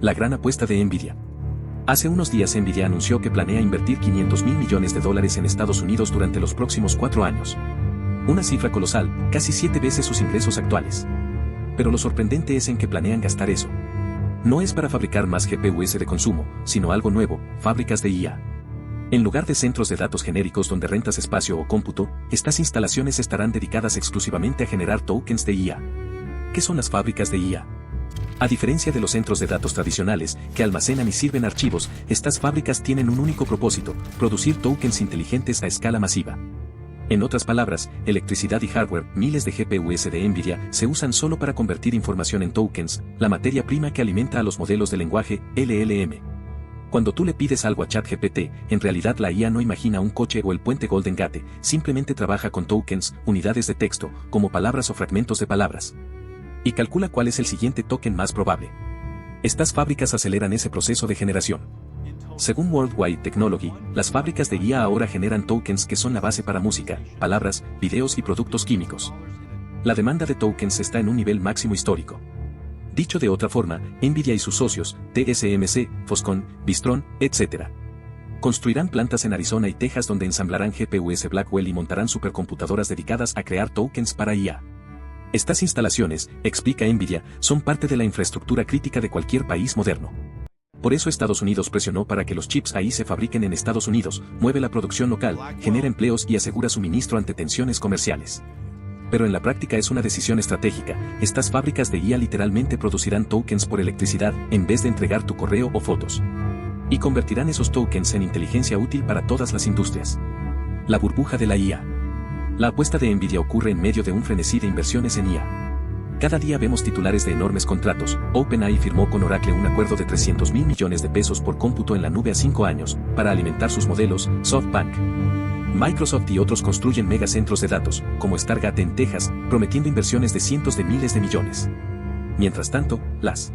La gran apuesta de Nvidia. Hace unos días Nvidia anunció que planea invertir $500 mil millones en Estados Unidos durante los próximos 4 años. Una cifra colosal, casi 7 veces sus ingresos actuales. Pero lo sorprendente es en que planean gastar eso. No es para fabricar más GPUs de consumo, sino algo nuevo, fábricas de IA. En lugar de centros de datos genéricos donde rentas espacio o cómputo, estas instalaciones estarán dedicadas exclusivamente a generar tokens de IA. ¿Qué son las fábricas de IA? A diferencia de los centros de datos tradicionales, que almacenan y sirven archivos, estas fábricas tienen un único propósito: producir tokens inteligentes a escala masiva. En otras palabras, electricidad y hardware, miles de GPUs de Nvidia, se usan solo para convertir información en tokens, la materia prima que alimenta a los modelos de lenguaje, LLM. Cuando tú le pides algo a ChatGPT, en realidad la IA no imagina un coche o el puente Golden Gate, simplemente trabaja con tokens, unidades de texto, como palabras o fragmentos de palabras. Y calcula cuál es el siguiente token más probable. Estas fábricas aceleran ese proceso de generación. Según Worldwide Technology, las fábricas de IA ahora generan tokens que son la base para música, palabras, videos y productos químicos. La demanda de tokens está en un nivel máximo histórico. Dicho de otra forma, Nvidia y sus socios, TSMC, Foxconn, Wistron, etc., construirán plantas en Arizona y Texas donde ensamblarán GPUs Blackwell y montarán supercomputadoras dedicadas a crear tokens para IA. Estas instalaciones, explica Nvidia, son parte de la infraestructura crítica de cualquier país moderno. Por eso Estados Unidos presionó para que los chips ahí se fabriquen en Estados Unidos, mueve la producción local, genera empleos y asegura suministro ante tensiones comerciales. Pero en la práctica es una decisión estratégica. Estas fábricas de IA literalmente producirán tokens por electricidad, en vez de entregar tu correo o fotos. Y convertirán esos tokens en inteligencia útil para todas las industrias. La burbuja de la IA. La apuesta de Nvidia ocurre en medio de un frenesí de inversiones en IA. Cada día vemos titulares de enormes contratos. OpenAI firmó con Oracle un acuerdo de $300 mil millones por cómputo en la nube a 5 años, para alimentar sus modelos. SoftBank, Microsoft y otros construyen megacentros de datos, como Stargate en Texas, prometiendo inversiones de cientos de miles de millones. Mientras tanto, las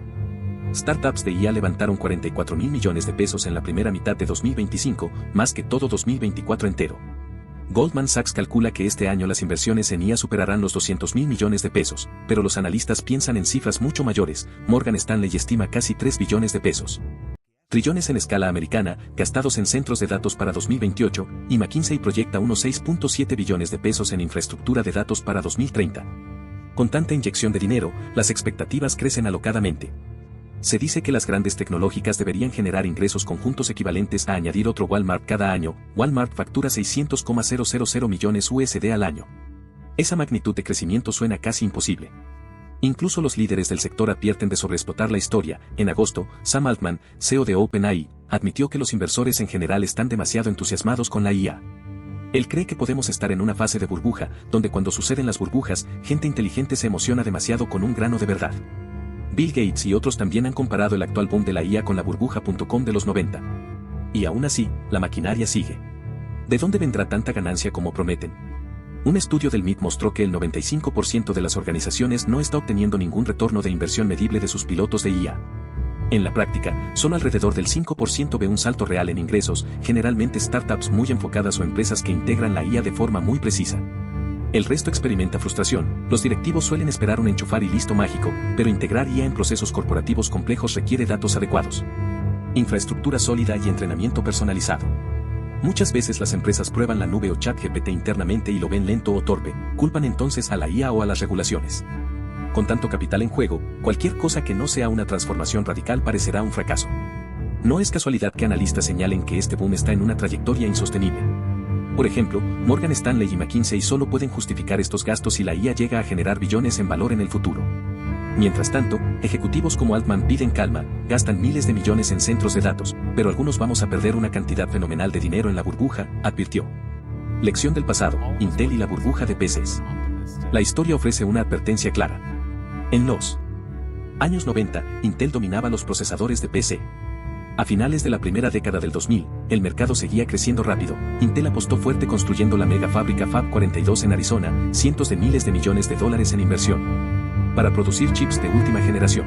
startups de IA levantaron $44 mil millones en la primera mitad de 2025, más que todo 2024 entero. Goldman Sachs calcula que este año las inversiones en IA superarán los $200 mil millones, pero los analistas piensan en cifras mucho mayores. Morgan Stanley estima casi $3 billones. Trillones en escala americana, gastados en centros de datos para 2028, y McKinsey proyecta unos $6.7 billones en infraestructura de datos para 2030. Con tanta inyección de dinero, las expectativas crecen alocadamente. Se dice que las grandes tecnológicas deberían generar ingresos conjuntos equivalentes a añadir otro Walmart cada año. Walmart factura $600,000 millones al año. Esa magnitud de crecimiento suena casi imposible. Incluso los líderes del sector advierten de sobreexplotar la historia. En agosto, Sam Altman, CEO de OpenAI, admitió que los inversores en general están demasiado entusiasmados con la IA. Él cree que podemos estar en una fase de burbuja, donde cuando suceden las burbujas, gente inteligente se emociona demasiado con un grano de verdad. Bill Gates y otros también han comparado el actual boom de la IA con la burbuja.com de los 90. Y aún así, la maquinaria sigue. ¿De dónde vendrá tanta ganancia como prometen? Un estudio del MIT mostró que el 95% de las organizaciones no está obteniendo ningún retorno de inversión medible de sus pilotos de IA. En la práctica, solo alrededor del 5% ve un salto real en ingresos, generalmente startups muy enfocadas o empresas que integran la IA de forma muy precisa. El resto experimenta frustración. Los directivos suelen esperar un enchufar y listo mágico, pero integrar IA en procesos corporativos complejos requiere datos adecuados, infraestructura sólida y entrenamiento personalizado. Muchas veces las empresas prueban la nube o ChatGPT internamente y lo ven lento o torpe, culpan entonces a la IA o a las regulaciones. Con tanto capital en juego, cualquier cosa que no sea una transformación radical parecerá un fracaso. No es casualidad que analistas señalen que este boom está en una trayectoria insostenible. Por ejemplo, Morgan Stanley y McKinsey solo pueden justificar estos gastos si la IA llega a generar billones en valor en el futuro. Mientras tanto, ejecutivos como Altman piden calma, gastan miles de millones en centros de datos, pero algunos vamos a perder una cantidad fenomenal de dinero en la burbuja, advirtió. Lección del pasado, Intel y la burbuja de PCs. La historia ofrece una advertencia clara. En los años 90, Intel dominaba los procesadores de PC. A finales de la primera década del 2000, el mercado seguía creciendo rápido. Intel apostó fuerte construyendo la mega fábrica Fab 42 en Arizona, cientos de miles de millones de dólares en inversión, para producir chips de última generación.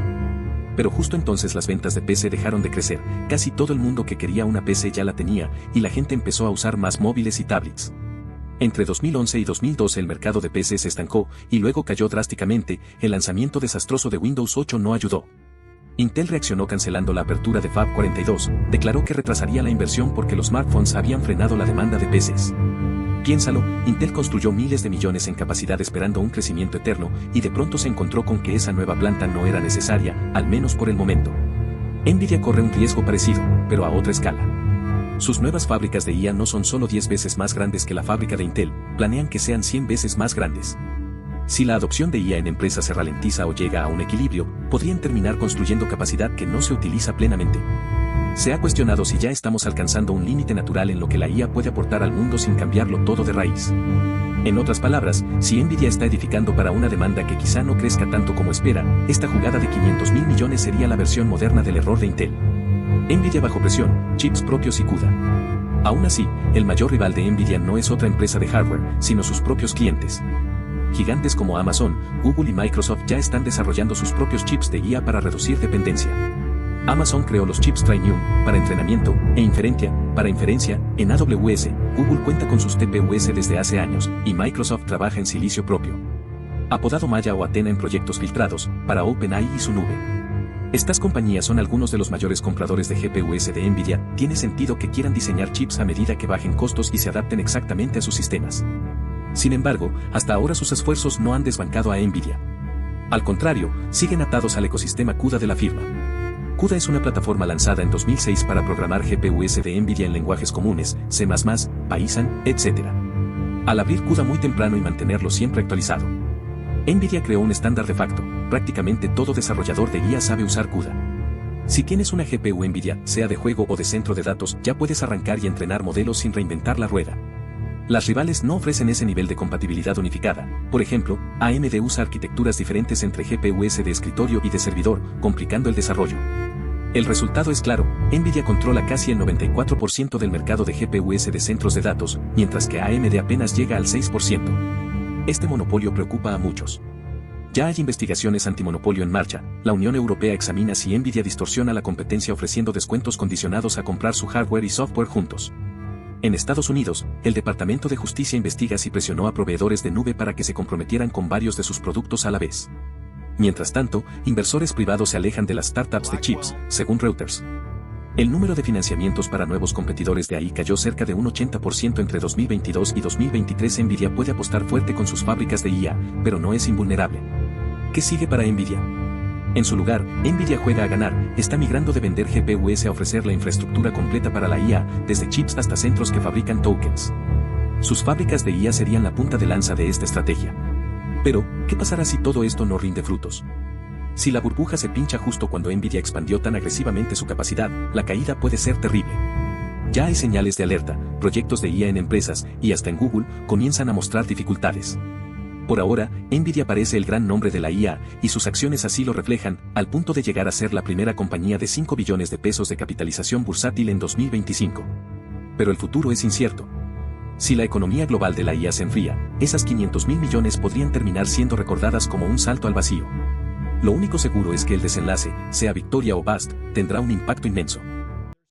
Pero justo entonces las ventas de PC dejaron de crecer, casi todo el mundo que quería una PC ya la tenía, y la gente empezó a usar más móviles y tablets. Entre 2011 y 2012 el mercado de PC se estancó, y luego cayó drásticamente. El lanzamiento desastroso de Windows 8 no ayudó. Intel reaccionó cancelando la apertura de Fab 42, declaró que retrasaría la inversión porque los smartphones habían frenado la demanda de PCs. Piénsalo, Intel construyó miles de millones en capacidad esperando un crecimiento eterno, y de pronto se encontró con que esa nueva planta no era necesaria, al menos por el momento. Nvidia corre un riesgo parecido, pero a otra escala. Sus nuevas fábricas de IA no son solo 10 veces más grandes que la fábrica de Intel, planean que sean 100 veces más grandes. Si la adopción de IA en empresas se ralentiza o llega a un equilibrio, podrían terminar construyendo capacidad que no se utiliza plenamente. Se ha cuestionado si ya estamos alcanzando un límite natural en lo que la IA puede aportar al mundo sin cambiarlo todo de raíz. En otras palabras, si Nvidia está edificando para una demanda que quizá no crezca tanto como espera, esta jugada de 500.000 millones sería la versión moderna del error de Intel. Nvidia bajo presión, chips propios y CUDA. Aún así, el mayor rival de Nvidia no es otra empresa de hardware, sino sus propios clientes. Gigantes como Amazon, Google y Microsoft ya están desarrollando sus propios chips de IA para reducir dependencia. Amazon creó los chips Trainium para entrenamiento e inferencia en AWS. Google cuenta con sus TPUs desde hace años y Microsoft trabaja en silicio propio. Apodado Maya o Athena en proyectos filtrados para OpenAI y su nube. Estas compañías son algunos de los mayores compradores de GPUs de Nvidia. Tiene sentido que quieran diseñar chips a medida que bajen costos y se adapten exactamente a sus sistemas. Sin embargo, hasta ahora sus esfuerzos no han desbancado a Nvidia. Al contrario, siguen atados al ecosistema CUDA de la firma. CUDA es una plataforma lanzada en 2006 para programar GPUs de Nvidia en lenguajes comunes, C++, Python, etc. Al abrir CUDA muy temprano y mantenerlo siempre actualizado, Nvidia creó un estándar de facto. Prácticamente todo desarrollador de IA sabe usar CUDA. Si tienes una GPU Nvidia, sea de juego o de centro de datos, ya puedes arrancar y entrenar modelos sin reinventar la rueda. Las rivales no ofrecen ese nivel de compatibilidad unificada. Por ejemplo, AMD usa arquitecturas diferentes entre GPUs de escritorio y de servidor, complicando el desarrollo. El resultado es claro, Nvidia controla casi el 94% del mercado de GPUs de centros de datos, mientras que AMD apenas llega al 6%. Este monopolio preocupa a muchos. Ya hay investigaciones antimonopolio en marcha. La Unión Europea examina si Nvidia distorsiona la competencia ofreciendo descuentos condicionados a comprar su hardware y software juntos. En Estados Unidos, el Departamento de Justicia investiga si presionó a proveedores de nube para que se comprometieran con varios de sus productos a la vez. Mientras tanto, inversores privados se alejan de las startups de chips, según Reuters. El número de financiamientos para nuevos competidores de AI cayó cerca de un 80% entre 2022 y 2023. Nvidia puede apostar fuerte con sus fábricas de IA, pero no es invulnerable. ¿Qué sigue para Nvidia? En su lugar, Nvidia juega a ganar, está migrando de vender GPUs a ofrecer la infraestructura completa para la IA, desde chips hasta centros que fabrican tokens. Sus fábricas de IA serían la punta de lanza de esta estrategia. Pero, ¿qué pasará si todo esto no rinde frutos? Si la burbuja se pincha justo cuando Nvidia expandió tan agresivamente su capacidad, la caída puede ser terrible. Ya hay señales de alerta, proyectos de IA en empresas, y hasta en Google, comienzan a mostrar dificultades. Por ahora, Nvidia parece el gran nombre de la IA, y sus acciones así lo reflejan, al punto de llegar a ser la primera compañía de 5 billones de pesos de capitalización bursátil en 2025. Pero el futuro es incierto. Si la economía global de la IA se enfría, esas 500.000 millones podrían terminar siendo recordadas como un salto al vacío. Lo único seguro es que el desenlace, sea victoria o bust, tendrá un impacto inmenso.